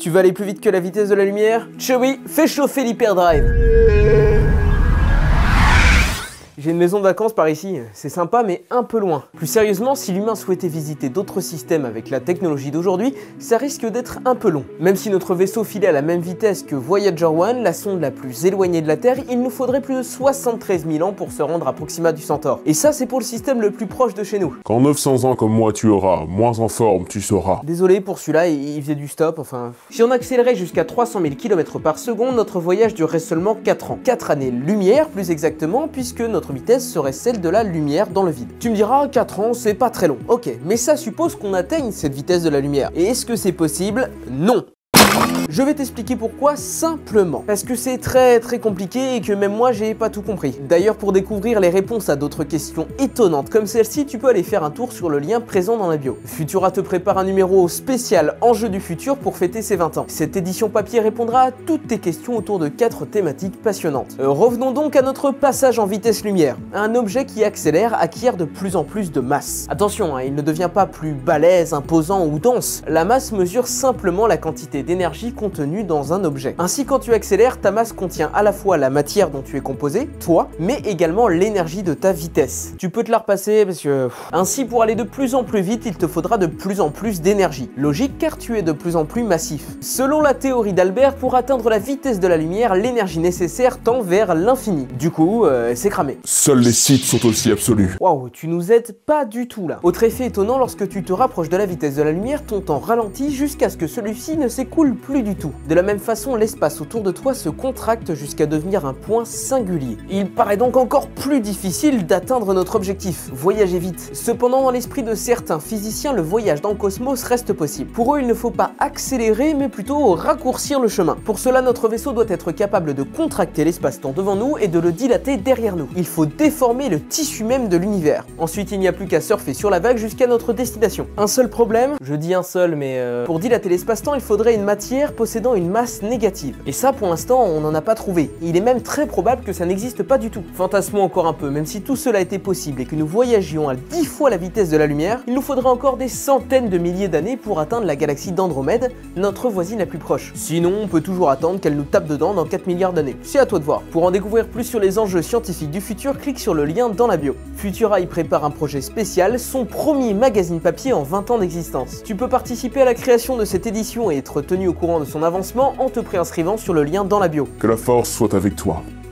Tu vas aller plus vite que la vitesse de la lumière? Chewie, fais chauffer l'hyperdrive. J'ai une maison de vacances par ici, c'est sympa mais un peu loin. Plus sérieusement, si l'humain souhaitait visiter d'autres systèmes avec la technologie d'aujourd'hui, ça risque d'être un peu long. Même si notre vaisseau filait à la même vitesse que Voyager 1, la sonde la plus éloignée de la Terre, il nous faudrait plus de 73 000 ans pour se rendre à Proxima du Centaure. Et ça, c'est pour le système le plus proche de chez nous. Quand 900 ans comme moi tu auras, moins en forme tu seras. Désolé pour celui-là, il faisait du stop, enfin... Si on accélérait jusqu'à 300 000 km par seconde, notre voyage durerait seulement 4 ans. 4 années-lumière, plus exactement, puisque notre vitesse serait celle de la lumière dans le vide. Tu me diras, 4 ans, c'est pas très long. Ok, mais ça suppose qu'on atteigne cette vitesse de la lumière. Et est-ce que c'est possible? Non. Je vais t'expliquer pourquoi simplement. Parce que c'est très compliqué et que même moi j'ai pas tout compris. D'ailleurs, pour découvrir les réponses à d'autres questions étonnantes comme celle-ci, tu peux aller faire un tour sur le lien présent dans la bio. Futura te prépare un numéro spécial Enjeux du futur pour fêter ses 20 ans. Cette édition papier répondra à toutes tes questions autour de 4 thématiques passionnantes. Revenons donc à notre passage en vitesse lumière. Un objet qui accélère acquiert de plus en plus de masse. Attention, il ne devient pas plus balèze, imposant ou dense. La masse mesure simplement la quantité d'énergie contenue dans un objet. Ainsi, quand tu accélères, ta masse contient à la fois la matière dont tu es composé, toi, mais également l'énergie de ta vitesse. Tu peux te la repasser parce que... Ainsi, pour aller de plus en plus vite, il te faudra de plus en plus d'énergie. Logique car tu es de plus en plus massif. Selon la théorie d'Albert, pour atteindre la vitesse de la lumière, l'énergie nécessaire tend vers l'infini. Du coup, c'est cramé. Seuls les sites sont aussi absolus. Waouh, tu nous aides pas du tout là. Autre effet étonnant, lorsque tu te rapproches de la vitesse de la lumière, ton temps ralentit jusqu'à ce que celui-ci ne s'écoule plus du tout. De la même façon, l'espace autour de toi se contracte jusqu'à devenir un point singulier. Il paraît donc encore plus difficile d'atteindre notre objectif, voyager vite. Cependant, dans l'esprit de certains physiciens, le voyage dans le cosmos reste possible. Pour eux, il ne faut pas accélérer, mais plutôt raccourcir le chemin. Pour cela, notre vaisseau doit être capable de contracter l'espace-temps devant nous et de le dilater derrière nous. Il faut déformer le tissu même de l'univers. Ensuite, il n'y a plus qu'à surfer sur la vague jusqu'à notre destination. Un seul problème, je dis un seul, mais pour dilater l'espace-temps, il faudrait une matière possédant une masse négative. Et ça, pour l'instant, on n'en a pas trouvé. Il est même très probable que ça n'existe pas du tout. Fantasmons encore un peu, même si tout cela était possible et que nous voyagions à 10 fois la vitesse de la lumière, il nous faudrait encore des centaines de milliers d'années pour atteindre la galaxie d'Andromède, notre voisine la plus proche. Sinon, on peut toujours attendre qu'elle nous tape dedans dans 4 milliards d'années. C'est à toi de voir. Pour en découvrir plus sur les enjeux scientifiques du futur, clique sur le lien dans la bio. Futura y prépare un projet spécial, son premier magazine papier en 20 ans d'existence. Tu peux participer à la création de cette édition et être tenu au courant de son avancement en te préinscrivant sur le lien dans la bio. Que la force soit avec toi.